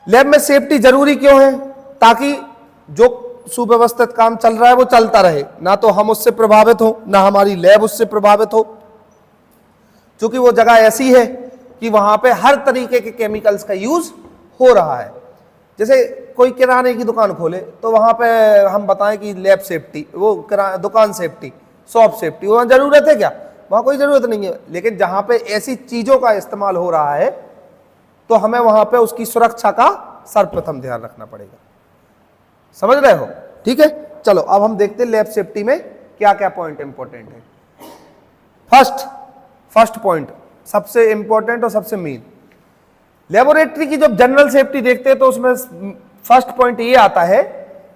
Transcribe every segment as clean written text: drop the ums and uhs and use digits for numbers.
Lab में safety जरूरी क्यों है? ताकि जो सुव्यवस्थित काम चल रहा है वो चलता रहे, ना तो हम उससे प्रभावित हो, ना हमारी लैब उससे प्रभावित हो। क्योंकि वो जगह ऐसी है कि वहां पे हर तरीके के केमिकल्स का यूज हो रहा है। जैसे कोई किराने की दुकान खोले तो वहां पे हम बताएं कि लैब सेफ्टी, वो दुकान सेफ्टी, शॉप सेफ्टी, वहां जरूरत है क्या? वहां कोई जरूरत नहीं है। लेकिन जहां पे ऐसी चीजों का इस्तेमाल हो रहा है तो हमें वहां पे उसकी सुरक्षा का सर्वप्रथम ध्यान रखना पड़ेगा। समझ रहे हो? ठीक है, चलो अब हम देखते हैं लैब सेफ्टी में क्या क्या पॉइंट इंपॉर्टेंट है। फर्स्ट पॉइंट सबसे इंपॉर्टेंट और सबसे मेन, लेबोरेटरी की जब जनरल सेफ्टी देखते हैं तो उसमें फर्स्ट पॉइंट ये आता है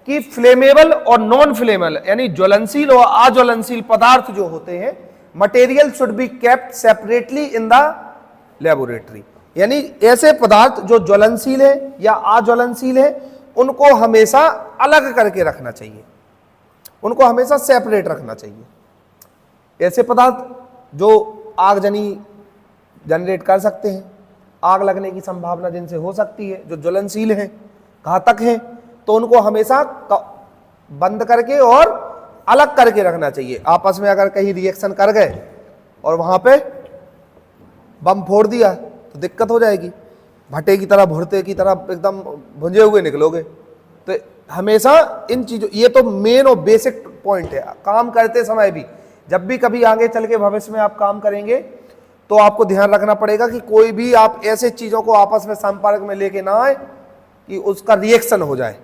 कि फ्लेमेबल और नॉन फ्लेमेबल यानी ज्वलनशील और अज्वलनशील पदार्थ जो होते हैं, material should be kept separately in the laboratory. यानी ऐसे पदार्थ जो ज्वलनशील है या अज्वलनशील है उनको हमेशा अलग करके रखना चाहिए, उनको हमेशा सेपरेट रखना चाहिए। ऐसे पदार्थ जो आगजनी जनरेट कर सकते हैं, आग लगने की संभावना जिनसे हो सकती है, जो ज्वलनशील हैं, घातक हैं, तो उनको हमेशा बंद करके और अलग करके रखना चाहिए। आपस में अगर कहीं रिएक्शन कर गए और वहां पे बम फोड़ दिया तो दिक्कत हो जाएगी, भट्टे की तरह, भुरते की तरह एकदम भुंजे हुए निकलोगे। तो हमेशा इन चीजों, ये तो मेन और बेसिक पॉइंट है काम करते समय भी। जब भी कभी आगे चल के भविष्य में आप काम करेंगे तो आपको ध्यान रखना पड़ेगा कि कोई भी आप ऐसे चीजों को आपस में संपर्क में लेके ना आए कि उसका रिएक्शन हो जाए।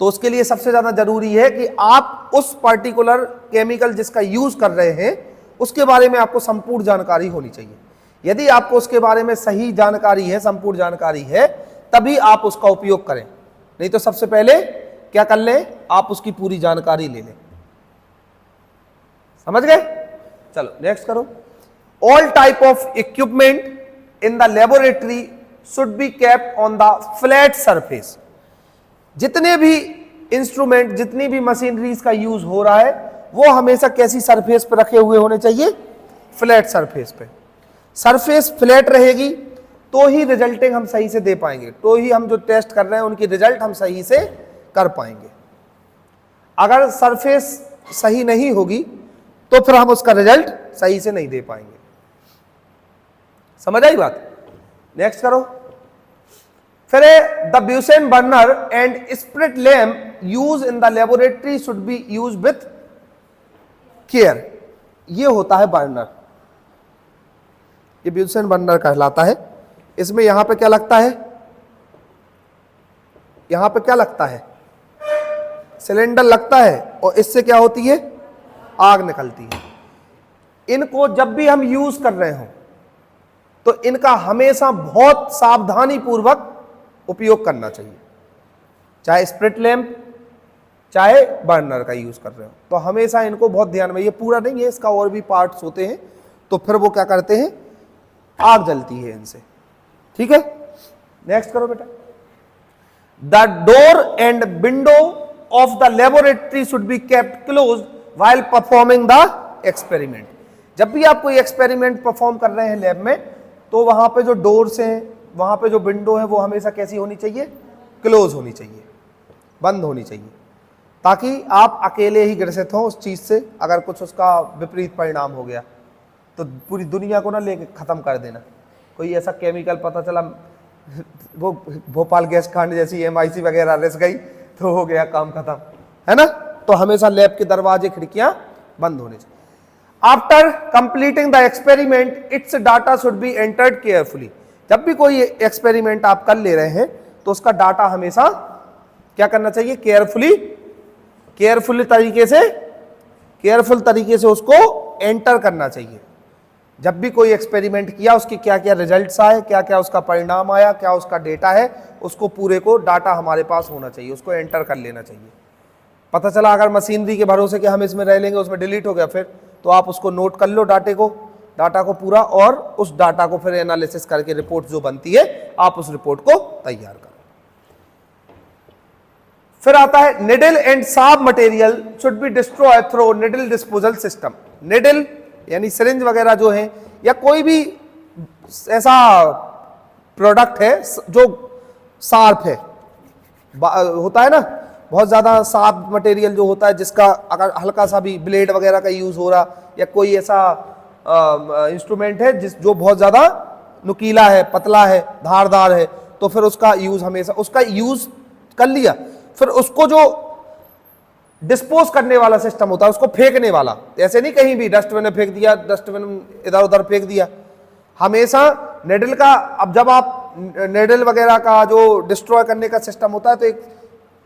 तो उसके लिए सबसे ज्यादा जरूरी है कि आप उस पर्टिकुलर केमिकल जिसका यूज कर रहे हैं उसके बारे में आपको संपूर्ण जानकारी होनी चाहिए। यदि आपको उसके बारे में सही जानकारी है, संपूर्ण जानकारी है, तभी आप उसका उपयोग करें। नहीं तो सबसे पहले क्या कर लें, आप उसकी पूरी जानकारी ले लें। समझ गए? चलो नेक्स्ट करो। All type of equipment in the laboratory should be kept on the flat surface. जितने भी इंस्ट्रूमेंट, जितनी भी मशीनरीज का यूज हो रहा है वो हमेशा कैसी सरफेस पे रखे हुए होने चाहिए? फ्लैट सरफेस पे। सरफेस फ्लैट रहेगी तो ही रिजल्टिंग हम सही से दे पाएंगे, तो ही हम जो टेस्ट कर रहे हैं उनकी रिजल्ट हम सही से कर पाएंगे। अगर सरफेस सही नहीं होगी तो फिर हम उसका रिजल्ट सही से नहीं दे पाएंगे। समझ आई बात? नेक्स्ट करो। फिर the Bunsen burner and spirit lamp use in the laboratory should be use with care. ये होता है बर्नर, ये ब्यूसेन बर्नर कहलाता है। इसमें यहां पे क्या लगता है? यहां पे क्या लगता है? सिलेंडर लगता है और इससे क्या होती है? आग निकलती है। इनको जब भी हम यूज कर रहे हो तो इनका हमेशा बहुत सावधानी पूर्वक उपयोग करना चाहिए। चाहे स्प्रिट लैंप चाहे बर्नर का यूज कर रहे हो तो हमेशा इनको बहुत ध्यान में, ये पूरा नहीं है, इसका और भी पार्ट्स होते हैं, तो फिर वो क्या करते हैं? आग जलती है इनसे। ठीक है, नेक्स्ट करो बेटा। The door and window of the laboratory should be kept close while performing the experiment. जब भी आप कोई एक्सपेरिमेंट परफॉर्म कर रहे हैं लैब में तो वहां पे जो डोर्स हैं, वहां पे जो विंडो है वो हमेशा कैसी होनी चाहिए? क्लोज होनी चाहिए, बंद होनी चाहिए, ताकि आप अकेले ही ग्रसित हो उस चीज से। अगर कुछ उसका विपरीत परिणाम हो गया तो पूरी दुनिया को ना लेके खत्म कर देना। कोई ऐसा केमिकल पता चला, वो भोपाल गैस कांड जैसी MIC वगैरह रिस गई तो हो गया काम खत्म, है ना? तो हमेशा लैब के दरवाजे खिड़कियां बंद होने चाहिए। After completing the experiment it's data should be entered carefully. जब भी कोई एक्सपेरिमेंट आप कर ले रहे हैं तो उसका डाटा हमेशा क्या करना चाहिए? केयरफुल तरीके से उसको एंटर करना चाहिए। जब भी कोई एक्सपेरिमेंट किया उसकी क्या क्या रिजल्ट्स आए, क्या क्या उसका परिणाम आया, क्या उसका डेटा है, उसको पूरे को डाटा हमारे पास होना चाहिए, उसको एंटर कर लेना चाहिए। पता चला अगर मशीनरी के भरोसे कि हम इसमें रह लेंगे उसमें डिलीट हो गया फिर, तो आप उसको नोट कर लो डाटा को पूरा, और उस डाटा को फिर एनालिसिस करके रिपोर्ट जो बनती है आप उस रिपोर्ट को तैयार करो। फिर आता है needle and sharp material should be destroy through needle disposal system. Needle यानी सिरिंज वगैरह जो है या कोई भी ऐसा प्रोडक्ट है जो शार्प है, होता है ना बहुत ज्यादा शार्प मटेरियल जो होता है, जिसका अगर हल्का सा भी ब्लेड वगैरह का यूज हो रहा या कोई ऐसा इंस्ट्रूमेंट है जो बहुत ज्यादा नुकीला है, पतला है, धारदार है, तो फिर उसका यूज हमेशा, उसका यूज कर लिया, फिर उसको जो डिस्पोज करने वाला सिस्टम होता है, उसको फेंकने वाला, ऐसे नहीं कहीं भी डस्टबिन में फेंक दिया, डस्टबिन इधर उधर फेंक दिया, हमेशा नेडल का, अब जब आप नेडल वगैरह का जो डिस्ट्रॉय करने का सिस्टम होता है, तो एक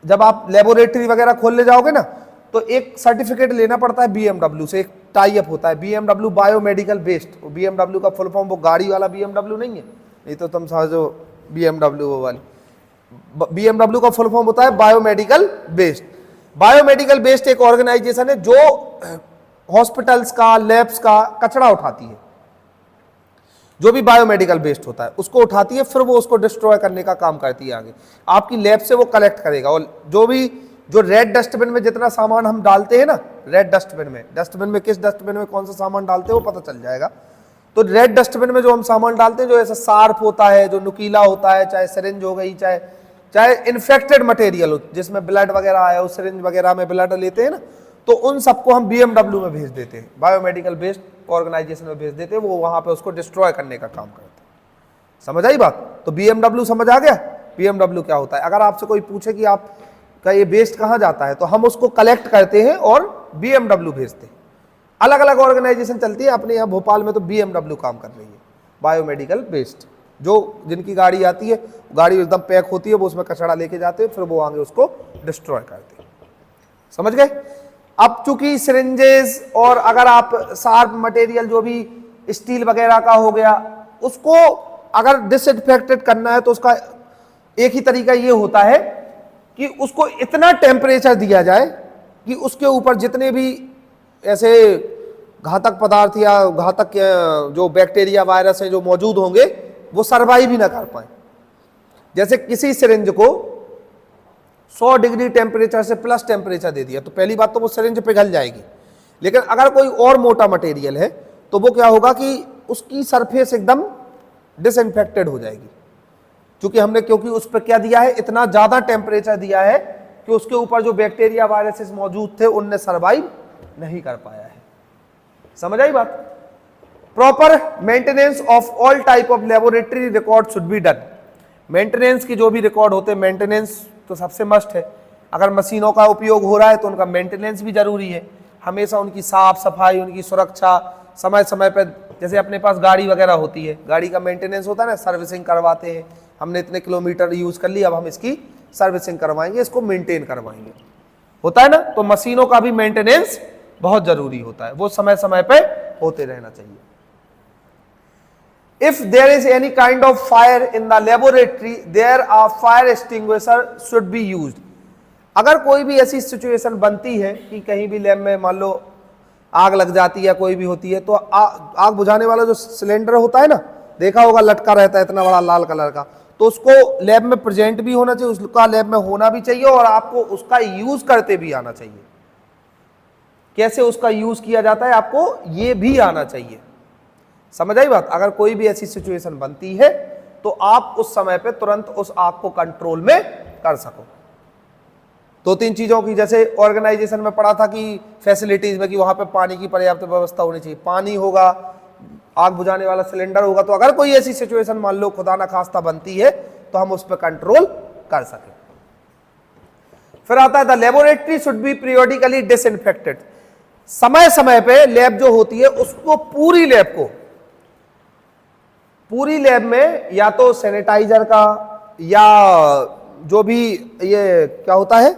जब आप लेबोरेटरी वगैरह खोलने जाओगे ना, तो एक सर्टिफिकेट लेना पड़ता है बीएमडब्ल्यू से, एक टाई अप होता है बीएमडब्ल्यू बायोमेडिकल बेस्ड। बीएमडब्ल्यू का फुल फॉर्म, वो गाड़ी वाला बीएमडब्ल्यू नहीं है, नहीं तो तुम समझो बीएमडब्ल्यू वो वाली, बीएमडब्ल्यू का फुल फॉर्म होता है बायोमेडिकल बेस्ड। बायोमेडिकल बेस्ड एक ऑर्गेनाइजेशन है जो हॉस्पिटल्स का, लैब्स का कचरा उठाती है, जो भी बायोमेडिकल बेस्ड होता है उसको उठाती है, फिर वो उसको डिस्ट्रॉय करने का काम करती है आगे, आपकी लैब से वो कलेक्ट करेगा। और जो रेड डस्टबिन में जितना सामान हम डालते हैं ना, रेड डस्टबिन में किस डस्टबिन में कौन सा सामान डालते हैं वो पता चल जाएगा। तो रेड डस्टबिन में जो हम सामान डालते हैं, जो ऐसा शार्प होता है, जो नुकीला होता है, चाहे सिरिंज हो गई, चाहे इन्फेक्टेड मटेरियल हो, जिसमें ब्लड वगैरह आया, उस सिरिंज वगैरह में ब्लड लेते हैं ना, तो उन सबको हम बीएमडब्ल्यू में भेज देते हैं, बायोमेडिकल बेस्ड ऑर्गेनाइजेशन में भेज देते हैं, वो वहां पे उसको डिस्ट्रॉय करने का काम करते हैं। समझ आई बात? तो बीएमडब्ल्यू समझ आ गया, बीएमडब्ल्यू क्या होता है। अगर आपसे कोई पूछे कि आपका ये वेस्ट कहाँ जाता है, तो हम उसको कलेक्ट करते हैं और बीएमडब्ल्यू भेजते हैं। अलग अलग ऑर्गेनाइजेशन चलती है, अपने यहाँ भोपाल में तो बीएमडब्ल्यू काम कर रही है, बायोमेडिकल बेस्ड। जो जिनकी गाड़ी आती है, गाड़ी एकदम पैक होती है, वो उसमें कचरा लेके जाते हैं, फिर वो आगे उसको डिस्ट्रॉय करते हैं। समझ गए? अब चूंकि सिरिंजेस और अगर आप शार्प मटेरियल जो भी स्टील वगैरह का हो गया, उसको अगर डिसइंफेक्टेड करना है, तो उसका एक ही तरीका ये होता है कि उसको इतना टेम्परेचर दिया जाए कि उसके ऊपर जितने भी ऐसे घातक पदार्थ या घातक जो बैक्टीरिया वायरस है जो मौजूद होंगे, वो सर्वाइव ही ना कर पाए। जैसे किसी सिरिंज को 100 डिग्री टेम्परेचर से प्लस टेम्परेचर दे दिया, तो पहली बात तो वो सिरिंज पिघल जाएगी। लेकिन अगर कोई और मोटा मटेरियल है, तो वो क्या होगा कि उसकी सरफेस एकदम डिसइंफेक्टेड हो जाएगी, क्योंकि उस पर क्या दिया है, इतना ज्यादा टेम्परेचर दिया है कि उसके ऊपर जो बैक्टीरिया वायरसेस मौजूद थे, उनने सर्वाइव नहीं कर पाया है। समझ आई बात? Proper maintenance of all type of laboratory record should be done. Maintenance की जो भी रिकॉर्ड होते हैं, मेंटेनेंस तो सबसे मस्ट है। अगर मशीनों का उपयोग हो रहा है तो उनका मेंटेनेंस भी जरूरी है, हमेशा उनकी साफ सफाई, उनकी सुरक्षा समय समय पर। जैसे अपने पास गाड़ी वगैरह होती है, गाड़ी का मेंटेनेंस होता है ना, सर्विसिंग करवाते हैं, हमने इतने किलोमीटर यूज कर लिया, अब हम इसकी सर्विसिंग करवाएंगे, इसको मेंटेन करवाएंगे, होता है ना। तो मशीनों का भी मेंटेनेंस बहुत जरूरी होता है, वो समय समय पे होते रहना चाहिए। If there is any kind of fire in the laboratory, there are fire extinguisher should be used. अगर कोई भी ऐसी सिचुएशन बनती है कि कहीं भी लैब में मान लो आग लग जाती है, कोई भी होती है, तो आग बुझाने वाला जो सिलेंडर होता है ना, देखा होगा लटका रहता है इतना बड़ा लाल कलर का, तो उसको लैब में प्रेजेंट भी होना चाहिए, उसका लैब में होना भी चाहिए, और आपको उसका यूज करते भी आना चाहिए। कैसे उसका यूज किया जाता है आपको ये भी आना चाहिए। समझ आई बात? अगर कोई भी ऐसी सिचुएशन बनती है तो आप उस समय पे तुरंत उस आग को कंट्रोल में कर सको। दो तीन चीजों की, जैसे ऑर्गेनाइजेशन में पढ़ा था कि फैसिलिटीज में, कि वहां पे पानी की पर्याप्त व्यवस्था होनी चाहिए, पानी होगा, आग बुझाने वाला सिलेंडर होगा, तो अगर कोई ऐसी सिचुएशन मान लो खुदा ना खास्ता बनती है तो हम उस पर कंट्रोल कर सके। फिर आता है the laboratory should B periodically disinfected. समय समय पे लैब जो होती है उसको, पूरी लैब में या तो सैनिटाइजर का या जो भी ये क्या होता है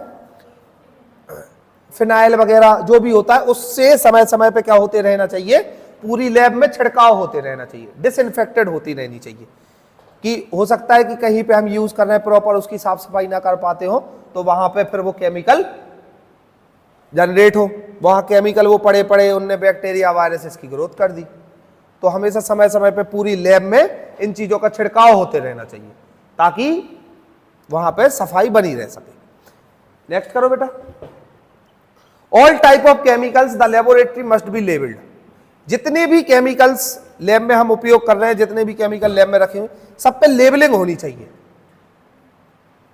फिनाइल वगैरह जो भी होता है, उससे समय समय पे क्या होते रहना चाहिए, पूरी लैब में छिड़काव होते रहना चाहिए, डिसइंफेक्टेड होती रहनी चाहिए। कि हो सकता है कि कहीं पे हम यूज कर रहे हैं, प्रॉपर उसकी साफ सफाई ना कर पाते हो, तो वहां पे फिर वो केमिकल जनरेट हो, वहां केमिकल वो पड़े पड़े उनने बैक्टीरिया वायरसेस की ग्रोथ कर दी। तो हमेशा समय समय पे पूरी लैब में इन चीजों का छिड़काव होते रहना चाहिए ताकि वहां पे सफाई बनी रह सके। नेक्स्ट करो बेटा। All type of chemicals the laboratory must be labelled. जितने भी केमिकल्स लैब में हम उपयोग कर रहे हैं, जितने भी केमिकल लैब में रखे हुए, सब पे लेबलिंग होनी चाहिए।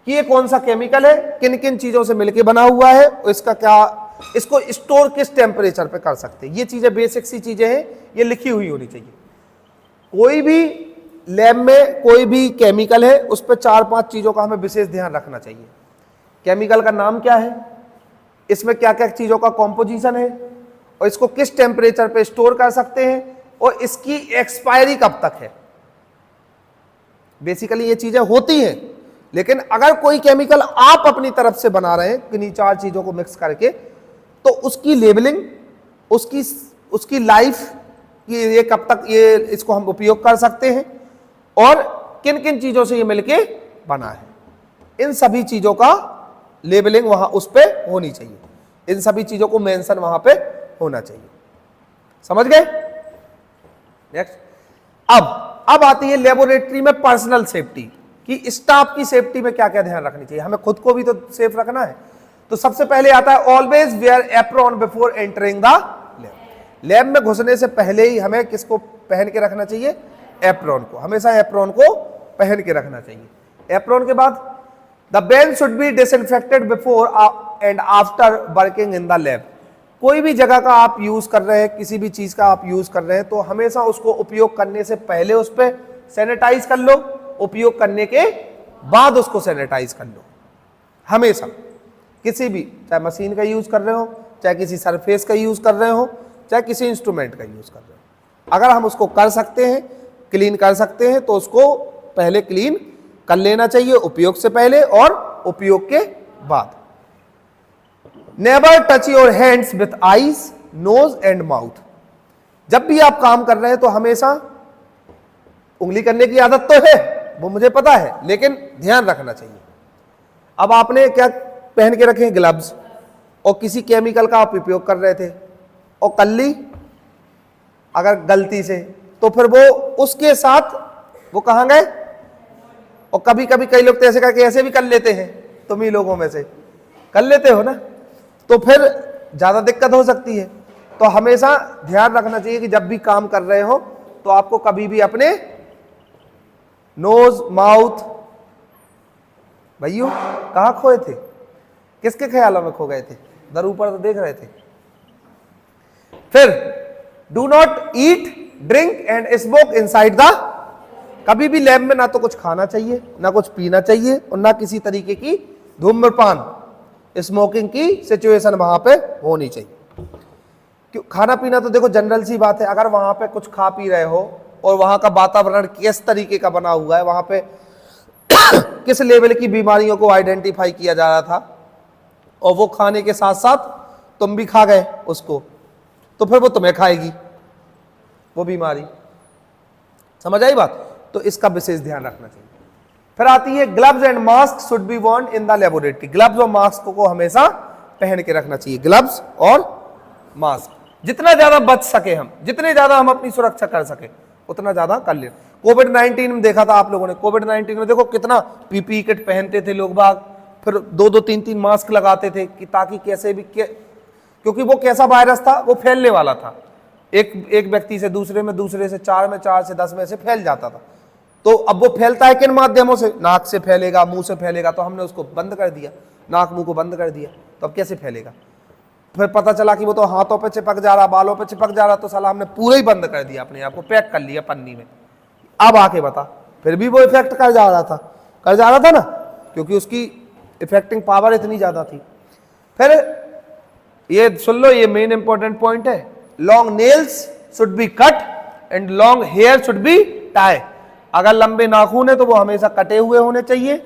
कि ये कौन सा केमिकल है, किन किन चीजों से मिलके बना हुआ है, इसका क्या, इसको स्टोर किस टेम्परेचर पे कर सकते हैं। ये चीजें बेसिक सी चीजें हैं, ये लिखी हुई होनी चाहिए। कोई भी लैब में कोई भी केमिकल है उस पर 4-5 चीजों का हमें विशेष ध्यान रखना चाहिए। केमिकल का नाम क्या है, इसमें क्या क्या चीजों का कॉम्पोजिशन है, और इसको किस टेम्परेचर पे स्टोर कर सकते हैं, और इसकी एक्सपायरी कब तक है। बेसिकली ये चीजें होती हैं, लेकिन अगर कोई केमिकल आप अपनी तरफ से बना रहे हैं किन्हीं 4 चीजों को मिक्स करके, तो उसकी लेबलिंग, उसकी लाइफ कि ये कब तक ये इसको हम उपयोग कर सकते हैं, और किन किन चीजों से ये मिलके बना है, इन सभी चीजों का लेबलिंग वहां उस पे होनी चाहिए। इन सभी चीजों को मेंशन वहां पे होना चाहिए। समझ गए? नेक्स्ट, अब आती है लेबोरेटरी में पर्सनल सेफ्टी, कि स्टाफ की सेफ्टी में क्या क्या ध्यान रखनी चाहिए। हमें खुद को भी तो सेफ रखना है। तो सबसे पहले आता है always wear apron before entering the lab. Lab में घुसने से पहले ही हमें किसको पहन के रखना चाहिए, एप्रॉन को। हमेशा एप्रॉन को पहन के रखना चाहिए। एप्रॉन के बाद the bench should be disinfected before and after working in the lab. कोई भी जगह का आप यूज कर रहे हैं, किसी भी चीज का आप यूज कर रहे हैं, तो हमेशा उसको उपयोग करने से पहले उस पर सैनिटाइज कर लो, उपयोग करने के बाद उसको सैनिटाइज कर लो। हमेशा किसी भी, चाहे मशीन का यूज कर रहे हो, चाहे किसी सरफेस का यूज कर रहे हो, चाहे किसी इंस्ट्रूमेंट का यूज कर रहे हो, अगर हम उसको कर सकते हैं, क्लीन कर सकते हैं, तो उसको पहले क्लीन कर लेना चाहिए, उपयोग से पहले और उपयोग के बाद। Never touch your hands with eyes, nose and mouth. जब भी आप काम कर रहे हैं तो हमेशा, उंगली करने की आदत तो है, वो मुझे पता है, लेकिन ध्यान रखना चाहिए। अब आपने क्या पहन के रखे, ग्लव्स, और किसी केमिकल का आप उपयोग कर रहे थे और कर ली अगर गलती से, तो फिर वो उसके साथ वो कहां गए। और कभी कभी कई लोग तो ऐसे करके ऐसे भी कर लेते हैं, तुम ही लोगों में से कर लेते हो ना, तो फिर ज्यादा दिक्कत हो सकती है। तो हमेशा ध्यान रखना चाहिए कि जब भी काम कर रहे हो तो आपको कभी भी अपने नोज, माउथ, भैया कहां खोए थे, किसके ख्यालों में खो गए थे, दर ऊपर तो देख रहे थे। फिर do not eat, drink and smoke inside the. कभी भी लैब में ना तो कुछ खाना चाहिए, ना कुछ पीना चाहिए, और ना किसी तरीके की धूम्रपान, स्मोकिंग की सिचुएशन वहां पे होनी चाहिए। क्यों, खाना पीना तो देखो जनरल सी बात है, अगर वहां पे कुछ खा पी रहे हो और वहां का वातावरण किस तरीके का बना हुआ है, वहां पे किस लेवल की बीमारियों को आइडेंटिफाई किया जा रहा था, और वो खाने के साथ साथ तुम भी खा गए उसको, तो फिर वो तुम्हें खाएगी वो बीमारी। समझ आई बात? तो इसका विशेष ध्यान रखना चाहिए। फिर आती है gloves and mask should be worn in the laboratory. Gloves और मास्क को हमेशा पहन के रखना चाहिए। ग्लव्स और मास्क जितना ज्यादा बच सके हम, जितने ज्यादा हम अपनी सुरक्षा कर सके उतना ज्यादा कर ले। कोविड-19 में देखा था आप लोगों ने, कोविड-19 में देखो कितना पीपीई किट पहनते थे लोग बाग, फिर 2-2, 3-3 मास्क लगाते थे कि ताकि कैसे भी क्योंकि वो कैसा वायरस था, वो फैलने वाला था, एक व्यक्ति से दूसरे में, दूसरे से 4 में, 4 से 10 में से फैल जाता था। तो अब वो फैलता है किन माध्यमों से, नाक से फैलेगा, मुंह से फैलेगा, तो हमने उसको बंद कर दिया, नाक मुंह को बंद कर दिया, तो अब कैसे फैलेगा। फिर पता चला कि वो तो हाथों पे चिपक जा रहा, बालों पे चिपक जा रहा, तो साला हमने पूरा ही बंद कर दिया, अपने आप को पैक कर लिया पन्नी में। अब आके बता, फिर भी वो इफेक्ट कर जा रहा था ना, क्योंकि उसकी इफेक्टिंग पावर इतनी ज्यादा थी। फिर ये सुन लो, ये मेन इंपॉर्टेंट पॉइंट है, long nails should be cut and long hair should be tie. अगर लंबे नाखून है तो वो हमेशा कटे हुए होने चाहिए,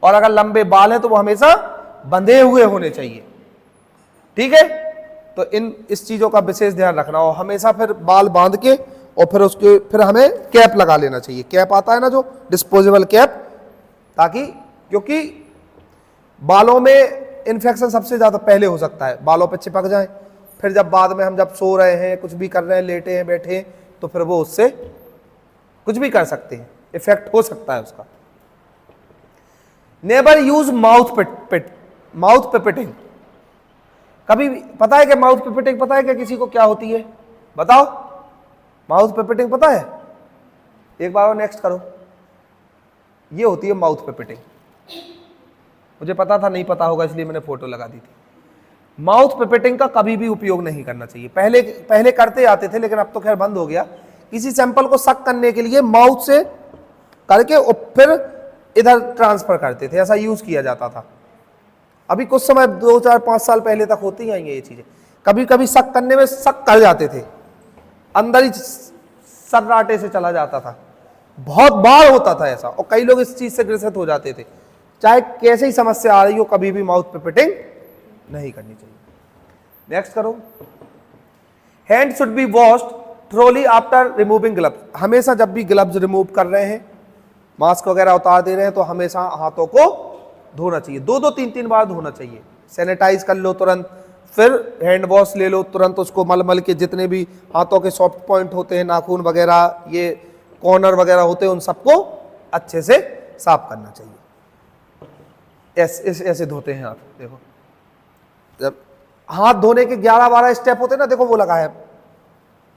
और अगर लंबे बाल है तो वो हमेशा बंधे हुए होने चाहिए। ठीक है, तो इस चीजों का विशेष ध्यान रखना, और हमेशा फिर बाल बांध के, और फिर हमें कैप लगा लेना चाहिए। कैप आता है ना जो डिस्पोजेबल कैप, ताकि क्योंकि बालों में इन्फेक्शन सबसे ज्यादा पहले हो सकता है, बालों पे चिपक जाए, फिर जब बाद में हम जब सो रहे हैं, कुछ भी कर रहे हैं, लेटे हैं, बैठे हैं, तो फिर वो उससे कुछ भी कर सकते हैं, इफेक्ट हो सकता है उसका। Never use mouth pipetting. कभी पता है कि माउथ पिपिटिंग पता है क्या किसी को क्या होती है? बताओ, माउथ पिपिटिंग पता है? एक बार और नेक्स्ट करो। ये होती है माउथ पिपिटिंग। मुझे पता था नहीं पता होगा इसलिए मैंने फोटो लगा दी थी। माउथ पिपेटिंग का कभी भी उपयोग नहीं करना चाहिए। पहले पहले करते आते थे लेकिन अब तो खैर बंद हो गया। किसी सैंपल को सक करने के लिए माउथ से करके और फिर इधर ट्रांसफर करते थे, ऐसा यूज किया जाता था। अभी कुछ समय 2 4 5 साल पहले तक होती आएंगे ये चीजें। कभी कभी सक करने में सक कर जाते थे, अंदर ही सर्राटे से चला जाता था, बहुत बार होता था ऐसा, और कई लोग इस चीज से ग्रसित हो जाते थे। चाहे कैसे ही समस्या आ रही हो, कभी भी माउथ पिपेटिंग नहीं करनी चाहिए। नेक्स्ट करो। Hand should be washed thoroughly after removing gloves. हमेशा जब भी ग्लव्स रिमूव कर रहे हैं, मास्क वगैरह उतार दे रहे हैं, तो हमेशा हाथों को धोना चाहिए, 2 3 3 बार धोना चाहिए। सैनिटाइज कर लो तुरंत, फिर हैंड वॉश ले लो तुरंत, उसको मल के जितने भी हाथों के सॉफ्ट पॉइंट होते हैं, नाखून वगैरह, ये कॉर्नर वगैरह होते हैं, उन सबको अच्छे से साफ करना चाहिए। ऐसे धोते हैं हाथ। देखो जब हाथ धोने के 11 12 स्टेप होते हैं ना, देखो वो लगा है